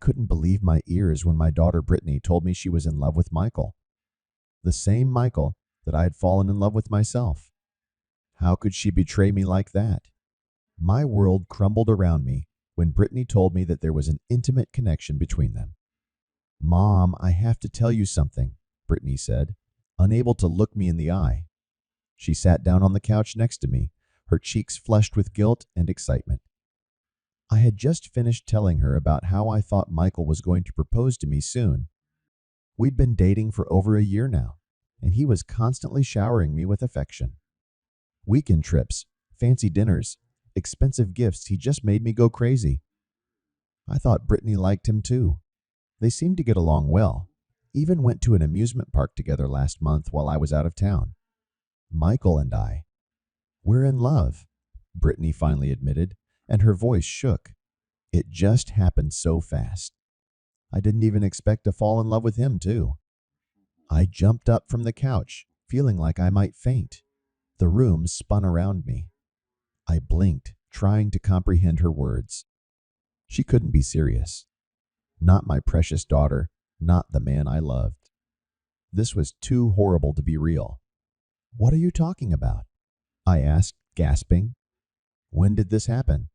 couldn't believe my ears when my daughter Brittany told me she was in love with Michael. The same Michael that I had fallen in love with myself. How could she betray me like that? My world crumbled around me when Brittany told me that there was an intimate connection between them. "Mom, I have to tell you something," Brittany said, unable to look me in the eye. She sat down on the couch next to me, her cheeks flushed with guilt and excitement. I had just finished telling her about how I thought Michael was going to propose to me soon. We'd been dating for over a year now, and he was constantly showering me with affection. Weekend trips, fancy dinners, expensive gifts, he just made me go crazy. I thought Brittany liked him too. They seemed to get along well, even went to an amusement park together last month while I was out of town. Michael and I, we're in love, Brittany finally admitted, and her voice shook. It just happened so fast. I didn't even expect to fall in love with him too. I jumped up from the couch, feeling like I might faint. The room spun around me. I blinked, trying to comprehend her words. She couldn't be serious. Not my precious daughter, not the man I loved. This was too horrible to be real. "What are you talking about?" I asked, gasping. "When did this happen?"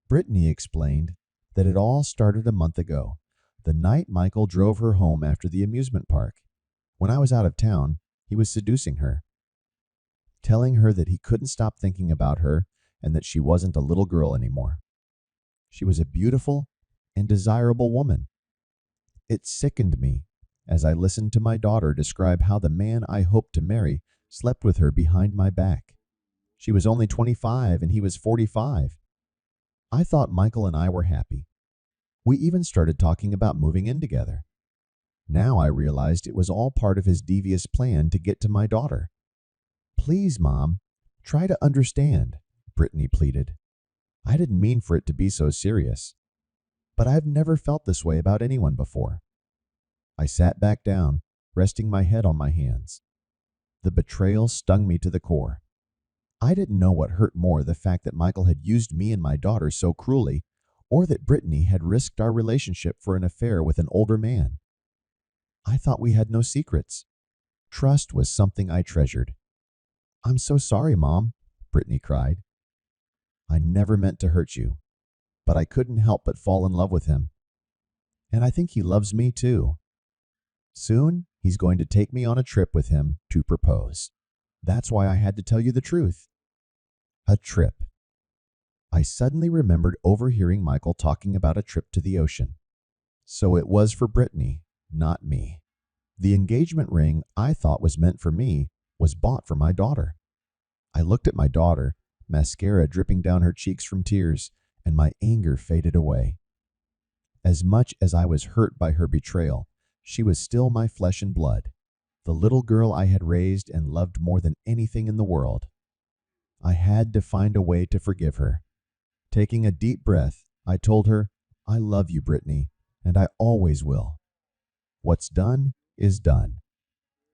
Brittany explained that it all started a month ago, the night Michael drove her home after the amusement park. When I was out of town, he was seducing her, telling her that he couldn't stop thinking about her and that she wasn't a little girl anymore. She was a beautiful and desirable woman. It sickened me as I listened to my daughter describe how the man I hoped to marry slept with her behind my back. She was only 25 and he was 45. I thought Michael and I were happy. We even started talking about moving in together. Now I realized it was all part of his devious plan to get to my daughter. "Please, Mom, try to understand," Brittany pleaded. "I didn't mean for it to be so serious, but I've never felt this way about anyone before." I sat back down, resting my head on my hands. The betrayal stung me to the core. I didn't know what hurt more, the fact that Michael had used me and my daughter so cruelly, or that Brittany had risked our relationship for an affair with an older man. I thought we had no secrets. Trust was something I treasured. "I'm so sorry, Mom," Brittany cried. "I never meant to hurt you, but I couldn't help but fall in love with him. And I think he loves me too. Soon, he's going to take me on a trip with him to propose. That's why I had to tell you the truth." A trip. I suddenly remembered overhearing Michael talking about a trip to the ocean. So it was for Brittany, not me. The engagement ring I thought was meant for me was bought for my daughter. I looked at my daughter, mascara dripping down her cheeks from tears, and my anger faded away. As much as I was hurt by her betrayal, she was still my flesh and blood, the little girl I had raised and loved more than anything in the world. I had to find a way to forgive her. Taking a deep breath, I told her, "I love you, Brittany, and I always will. What's done is done.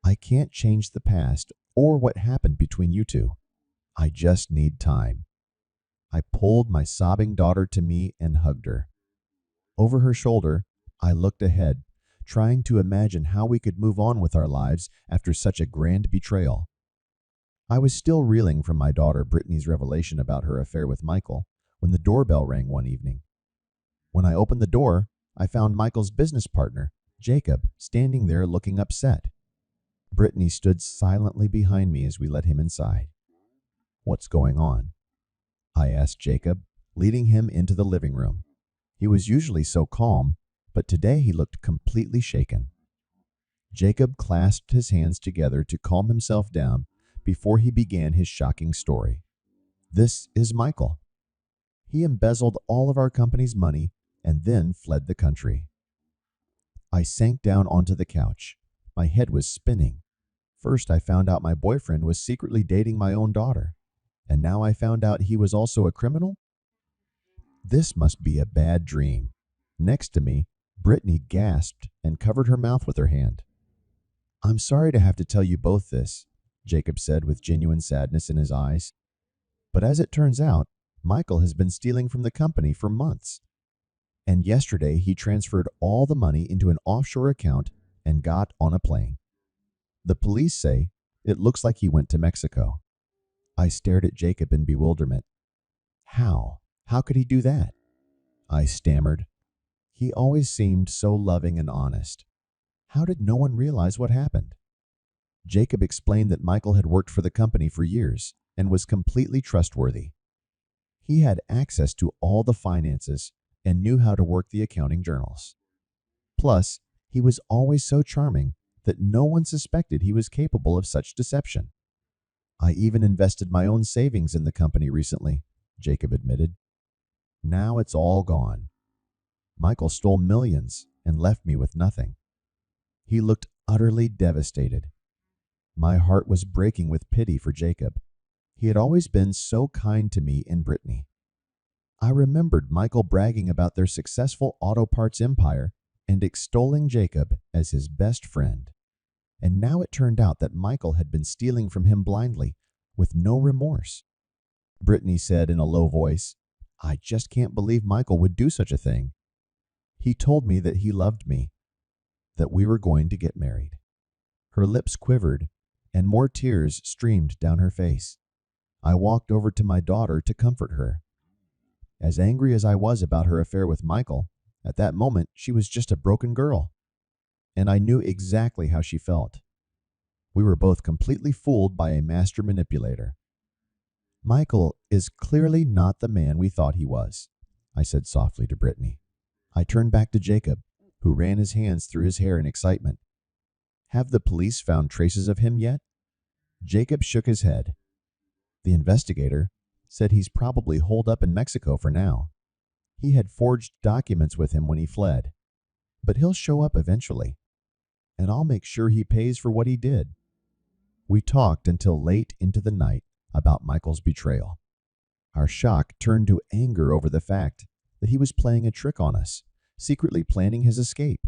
I can't change the past or what happened between you two. I just need time." I pulled my sobbing daughter to me and hugged her. Over her shoulder, I looked ahead, trying to imagine how we could move on with our lives after such a grand betrayal. I was still reeling from my daughter Brittany's revelation about her affair with Michael when the doorbell rang one evening. When I opened the door, I found Michael's business partner, Jacob, standing there looking upset. Brittany stood silently behind me as we let him inside. "What's going on?" I asked Jacob, leading him into the living room. He was usually so calm, but today he looked completely shaken. Jacob clasped his hands together to calm himself down before he began his shocking story. "This is Michael. He embezzled all of our company's money and then fled the country." I sank down onto the couch. My head was spinning. First, I found out my boyfriend was secretly dating my own daughter, and now I found out he was also a criminal? This must be a bad dream. Next to me, Brittany gasped and covered her mouth with her hand. "I'm sorry to have to tell you both this," Jacob said with genuine sadness in his eyes. "But as it turns out, Michael has been stealing from the company for months. And yesterday he transferred all the money into an offshore account and got on a plane. The police say it looks like he went to Mexico. I stared at Jacob in bewilderment. How? How could he do that? I stammered. He always seemed so loving and honest. How did no one realize what happened? Jacob explained that Michael had worked for the company for years and was completely trustworthy. He had access to all the finances and knew how to work the accounting journals. Plus, he was always so charming that no one suspected he was capable of such deception. I even invested my own savings in the company recently, Jacob admitted. Now it's all gone. Michael stole millions and left me with nothing. He looked utterly devastated. My heart was breaking with pity for Jacob. He had always been so kind to me and Brittany. I remembered Michael bragging about their successful auto parts empire and extolling Jacob as his best friend. And now it turned out that Michael had been stealing from him blindly, with no remorse. Brittany said in a low voice, "I just can't believe Michael would do such a thing. He told me that he loved me, that we were going to get married." Her lips quivered, and more tears streamed down her face. I walked over to my daughter to comfort her. As angry as I was about her affair with Michael, at that moment she was just a broken girl, and I knew exactly how she felt. We were both completely fooled by a master manipulator. "Michael is clearly not the man we thought he was," I said softly to Brittany. I turned back to Jacob, who ran his hands through his hair in excitement. "Have the police found traces of him yet?" Jacob shook his head. "The investigator said he's probably holed up in Mexico for now. He had forged documents with him when he fled. But he'll show up eventually, and I'll make sure he pays for what he did." We talked until late into the night about Michael's betrayal. Our shock turned to anger over the fact that he was playing a trick on us, secretly planning his escape.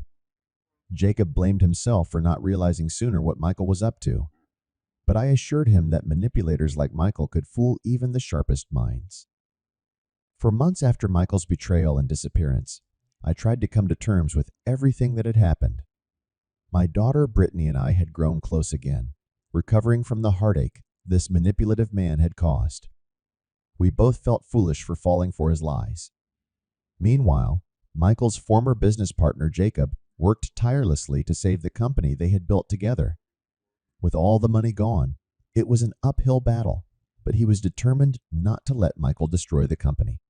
Jacob blamed himself for not realizing sooner what Michael was up to, but I assured him that manipulators like Michael could fool even the sharpest minds. For months after Michael's betrayal and disappearance, I tried to come to terms with everything that had happened. My daughter Brittany and I had grown close again, recovering from the heartache this manipulative man had caused. We both felt foolish for falling for his lies. Meanwhile, Michael's former business partner Jacob worked tirelessly to save the company they had built together. With all the money gone, it was an uphill battle, but he was determined not to let Michael destroy the company.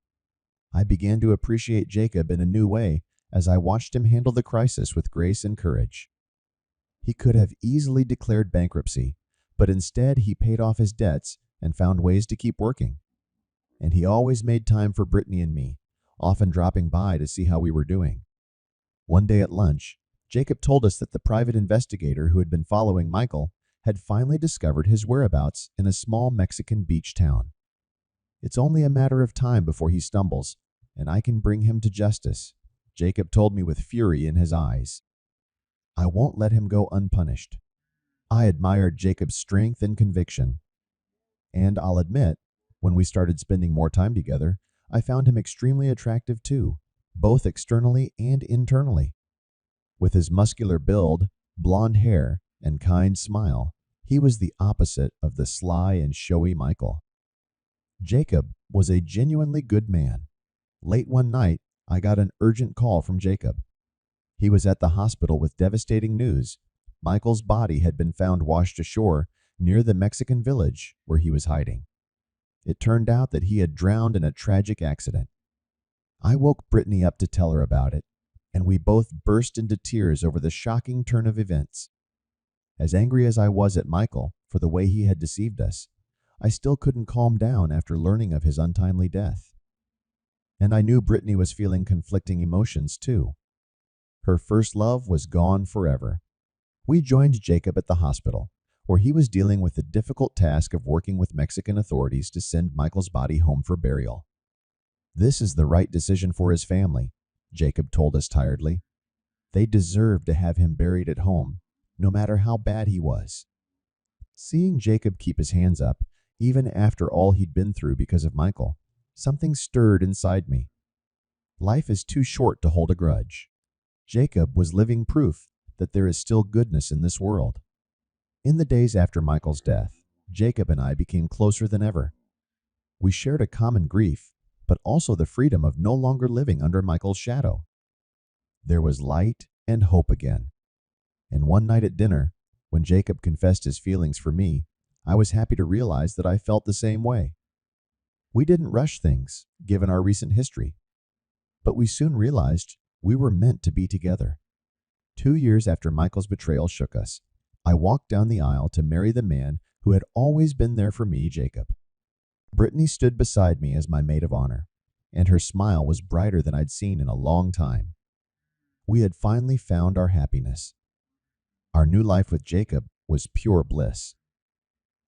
I began to appreciate Jacob in a new way as I watched him handle the crisis with grace and courage. He could have easily declared bankruptcy, but instead he paid off his debts and found ways to keep working. And he always made time for Brittany and me, often dropping by to see how we were doing. One day at lunch, Jacob told us that the private investigator who had been following Michael had finally discovered his whereabouts in a small Mexican beach town. "It's only a matter of time before he stumbles, and I can bring him to justice," Jacob told me with fury in his eyes. "I won't let him go unpunished." I admired Jacob's strength and conviction. And I'll admit, when we started spending more time together, I found him extremely attractive too, both externally and internally. With his muscular build, blonde hair, and kind smile, he was the opposite of the sly and showy Michael. Jacob was a genuinely good man. Late one night, I got an urgent call from Jacob. He was at the hospital with devastating news. Michael's body had been found washed ashore near the Mexican village where he was hiding. It turned out that he had drowned in a tragic accident. I woke Brittany up to tell her about it, and we both burst into tears over the shocking turn of events. As angry as I was at Michael for the way he had deceived us, I still couldn't calm down after learning of his untimely death. And I knew Brittany was feeling conflicting emotions too. Her first love was gone forever. We joined Jacob at the hospital, where he was dealing with the difficult task of working with Mexican authorities to send Michael's body home for burial. "This is the right decision for his family," Jacob told us tiredly. "They deserve to have him buried at home, no matter how bad he was." Seeing Jacob keep his hands up, even after all he'd been through because of Michael, something stirred inside me. Life is too short to hold a grudge. Jacob was living proof that there is still goodness in this world. In the days after Michael's death, Jacob and I became closer than ever. We shared a common grief, but also the freedom of no longer living under Michael's shadow. There was light and hope again. And one night at dinner, when Jacob confessed his feelings for me, I was happy to realize that I felt the same way. We didn't rush things, given our recent history, but we soon realized we were meant to be together. 2 years after Michael's betrayal shook us, I walked down the aisle to marry the man who had always been there for me, Jacob. Brittany stood beside me as my maid of honor, and her smile was brighter than I'd seen in a long time. We had finally found our happiness. Our new life with Jacob was pure bliss.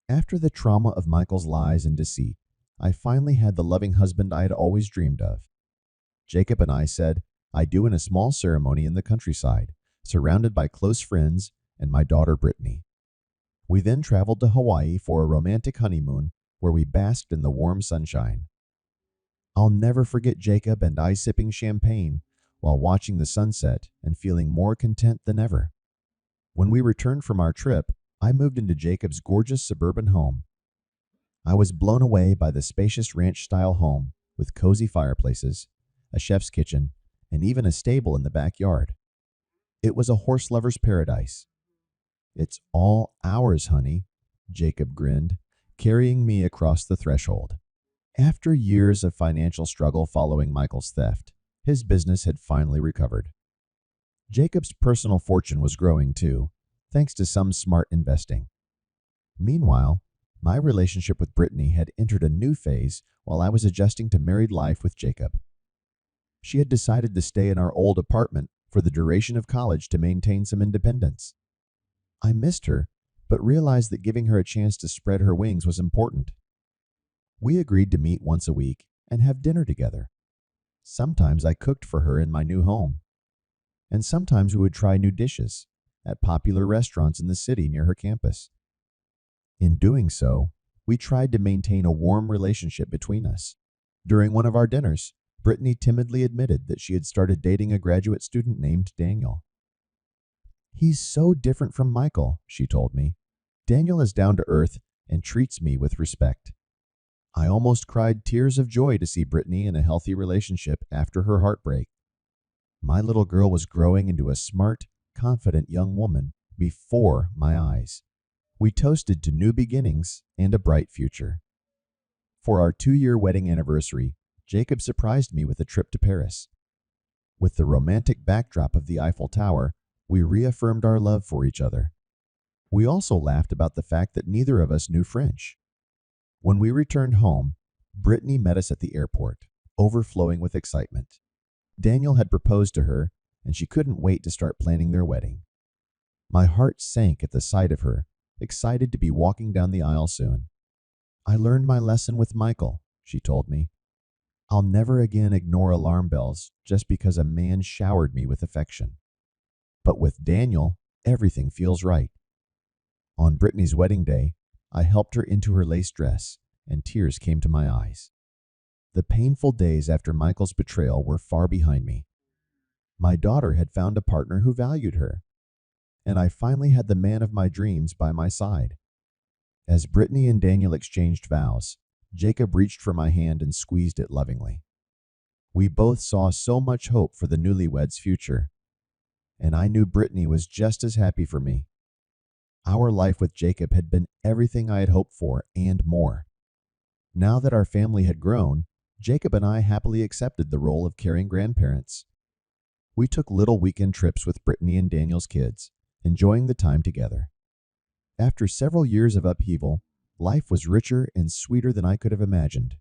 After the trauma of Michael's lies and deceit, I finally had the loving husband I had always dreamed of. Jacob and I said, "I do" in a small ceremony in the countryside, surrounded by close friends and my daughter Brittany. We then traveled to Hawaii for a romantic honeymoon where we basked in the warm sunshine. I'll never forget Jacob and I sipping champagne while watching the sunset and feeling more content than ever. When we returned from our trip, I moved into Jacob's gorgeous suburban home. I was blown away by the spacious ranch-style home with cozy fireplaces, a chef's kitchen, and even a stable in the backyard. It was a horse lover's paradise. "It's all ours, honey," Jacob grinned, carrying me across the threshold. After years of financial struggle following Michael's theft, his business had finally recovered. Jacob's personal fortune was growing too, thanks to some smart investing. Meanwhile, my relationship with Brittany had entered a new phase while I was adjusting to married life with Jacob. She had decided to stay in our old apartment for the duration of college to maintain some independence. I missed her, but realized that giving her a chance to spread her wings was important. We agreed to meet once a week and have dinner together. Sometimes I cooked for her in my new home, and sometimes we would try new dishes at popular restaurants in the city near her campus. In doing so, we tried to maintain a warm relationship between us. During one of our dinners, Brittany timidly admitted that she had started dating a graduate student named Daniel. "He's so different from Michael," she told me. "Daniel is down to earth and treats me with respect." I almost cried tears of joy to see Brittany in a healthy relationship after her heartbreak. My little girl was growing into a smart, confident young woman before my eyes. We toasted to new beginnings and a bright future. For our 2-year wedding anniversary, Jacob surprised me with a trip to Paris. With the romantic backdrop of the Eiffel Tower, we reaffirmed our love for each other. We also laughed about the fact that neither of us knew French. When we returned home, Brittany met us at the airport, overflowing with excitement. Daniel had proposed to her, and she couldn't wait to start planning their wedding. My heart sank at the sight of her, excited to be walking down the aisle soon. "I learned my lesson with Michael," she told me. "I'll never again ignore alarm bells just because a man showered me with affection. But with Daniel, everything feels right." On Brittany's wedding day, I helped her into her lace dress, and tears came to my eyes. The painful days after Michael's betrayal were far behind me. My daughter had found a partner who valued her, and I finally had the man of my dreams by my side. As Brittany and Daniel exchanged vows, Jacob reached for my hand and squeezed it lovingly. We both saw so much hope for the newlyweds' future, and I knew Brittany was just as happy for me. Our life with Jacob had been everything I had hoped for and more. Now that our family had grown, Jacob and I happily accepted the role of caring grandparents. We took little weekend trips with Brittany and Daniel's kids, enjoying the time together. After several years of upheaval, life was richer and sweeter than I could have imagined.